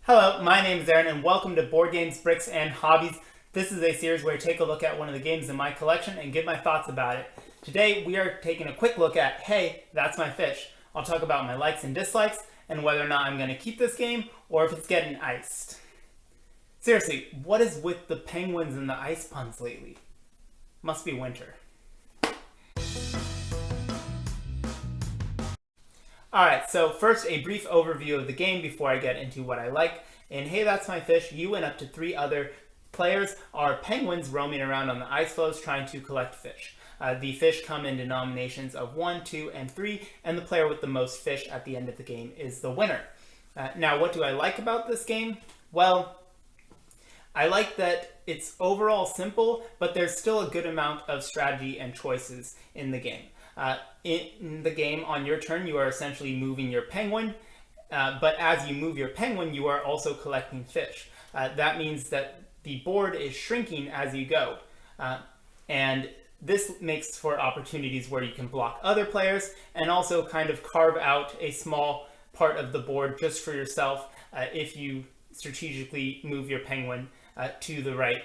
Hello, my name is Aaron and welcome to Board Games, Bricks, and Hobbies. This is a series where I take a look at one of the games in my collection and give my thoughts about it. Today we are taking a quick look at Hey, That's My Fish. I'll talk about my likes and dislikes and whether or not I'm going to keep this game or if it's getting iced. Seriously, what is with the penguins and the ice puns lately? Must be winter. Alright, so first a brief overview of the game before I get into what I like. In Hey That's My Fish, you and up to 3 other players are penguins roaming around on the ice floes trying to collect fish. The fish come in denominations of 1, 2, and 3, and the player with the most fish at the end of the game is the winner. Now, what do I like about this game? Well, I like that it's overall simple, but there's still a good amount of strategy and choices in the game. In the game, on your turn, you are essentially moving your penguin, but as you move your penguin, you are also collecting fish. That means that the board is shrinking as you go, and this makes for opportunities where you can block other players and also kind of carve out a small part of the board just for yourself if you strategically move your penguin to the right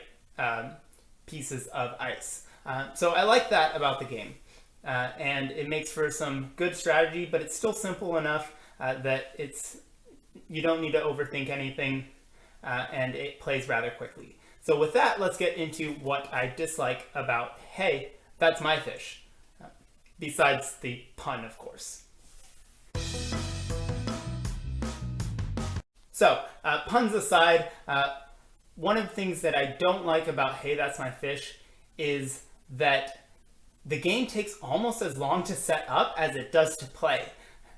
pieces of ice. So I like that about the game. And it makes for some good strategy, but it's still simple enough that you don't need to overthink anything, and it plays rather quickly. So with that, let's get into what I dislike about Hey, That's My Fish, besides the pun, of course. So, puns aside, one of the things that I don't like about Hey, That's My Fish is that the game takes almost as long to set up as it does to play.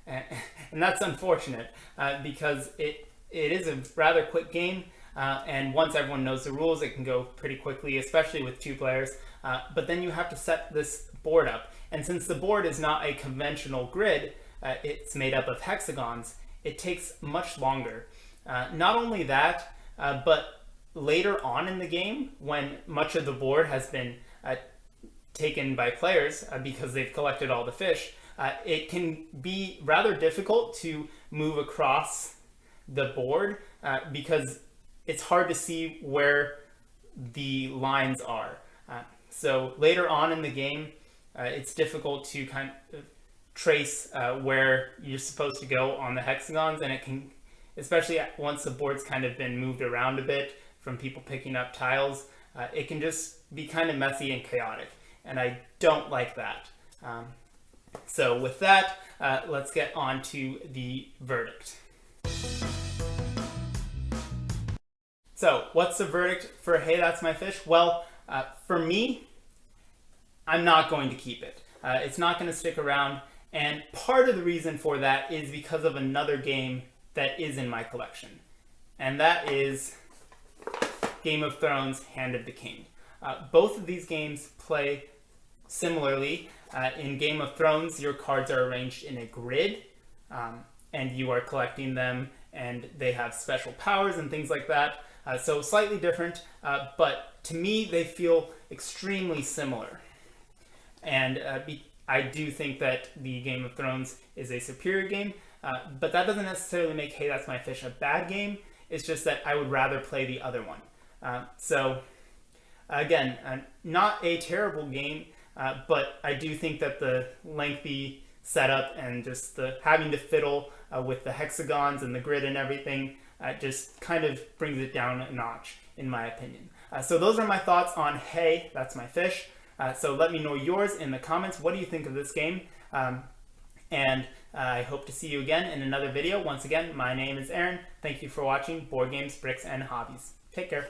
And that's unfortunate because it is a rather quick game, and once everyone knows the rules, it can go pretty quickly, especially with 2 players. But then you have to set this board up. And since the board is not a conventional grid, it's made up of hexagons, it takes much longer. Not only that, but later on in the game, when much of the board has been taken by players because they've collected all the fish, it can be rather difficult to move across the board because it's hard to see where the lines are. So later on in the game, it's difficult to kind of trace where you're supposed to go on the hexagons, and it can, especially once the board's kind of been moved around a bit from people picking up tiles, it can just be kind of messy and chaotic. And I don't like that. So with that, let's get on to the verdict. So what's the verdict for Hey, That's My Fish? Well, for me, I'm not going to keep it. It's not going to stick around. And part of the reason for that is because of another game that is in my collection. And that is Game of Thrones, Hand of the King. Both of these games play similarly. In Game of Thrones, your cards are arranged in a grid, and you are collecting them, and they have special powers and things like that. So slightly different, but to me, they feel extremely similar. And I do think that the Game of Thrones is a superior game, but that doesn't necessarily make Hey, That's My Fish a bad game. It's just that I would rather play the other one. So again, not a terrible game, but I do think that the lengthy setup and just the having to fiddle with the hexagons and the grid and everything just kind of brings it down a notch, in my opinion. So those are my thoughts on Hey, That's My Fish. So let me know yours in the comments. What do you think of this game? And I hope to see you again in another video. Once again, my name is Aaron. Thank you for watching Board Games, Bricks, and Hobbies. Take care.